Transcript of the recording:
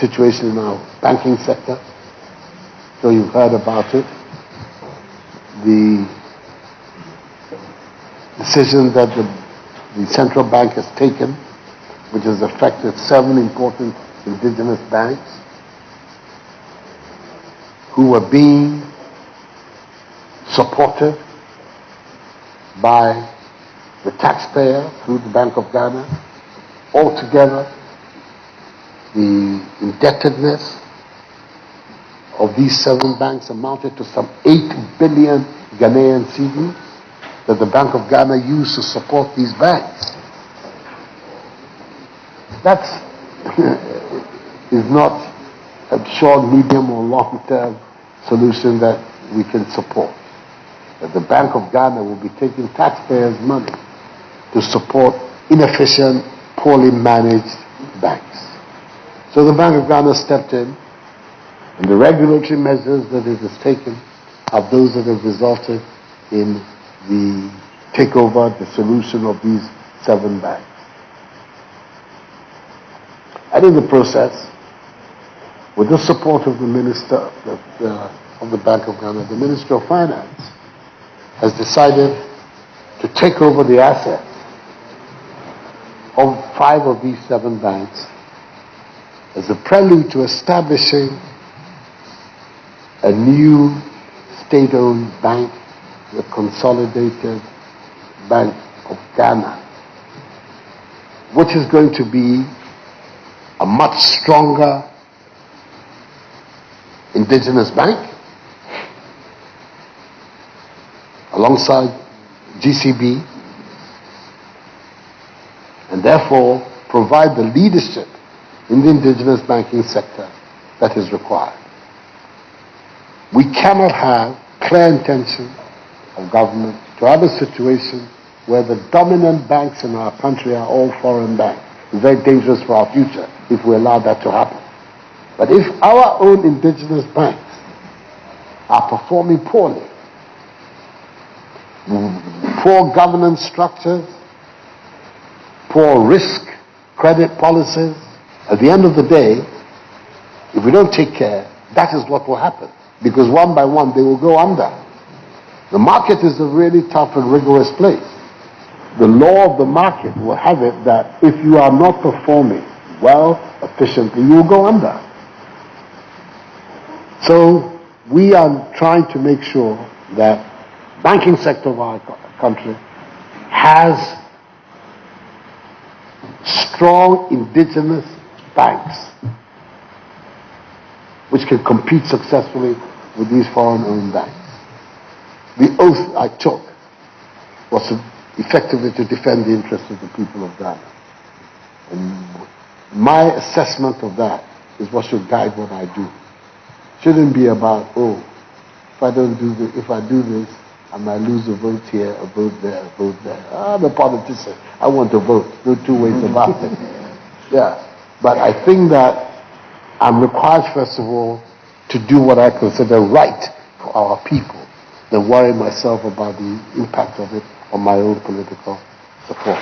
situation in our banking sector. So you've heard about it. The decision that the central bank has taken, which has affected 7 important indigenous banks who were being supported by the taxpayer through the Bank of Ghana. Altogether, the indebtedness of these 7 banks amounted to some 8 billion Ghanaian cedis that the Bank of Ghana used to support these banks. That is not a short, medium, or long-term solution that we can support. That the Bank of Ghana will be taking taxpayers' money to support inefficient, poorly managed banks. So the Bank of Ghana stepped in, and the regulatory measures that it has taken are those that have resulted in the takeover, the solution of these 7 banks. And in the process, with the support of the Minister of the Bank of Ghana, the Minister of Finance has decided to take over the assets of 5 of these 7 banks as a prelude to establishing a new state-owned bank, the Consolidated Bank of Ghana, which is going to be a much stronger indigenous bank alongside GCB, and therefore provide the leadership in the indigenous banking sector that is required. We cannot have clear intention of government to have a situation where the dominant banks in our country are all foreign banks. It's very dangerous for our future if we allow that to happen. But if our own indigenous banks are performing poorly, poor governance structures, poor risk credit policies, at the end of the day, if we don't take care, that is what will happen. Because one by one, they will go under. The market is a really tough and rigorous place. The law of the market will have it that if you are not performing well, efficiently, you will go under. So we are trying to make sure that the banking sector of our country has strong indigenous banks which can compete successfully with these foreign-owned banks. The oath I took was effectively to defend the interests of the people of Ghana. And my assessment of that is what should guide what I do. Shouldn't be about, oh, if I don't do this, if I do this, I might lose a vote here, a vote there, a vote there. I'm a politician. I want to vote. No 2 ways about it. Yeah. But I think that I'm required, first of all, to do what I consider right for our people, than worry myself about the impact of it on my own political support.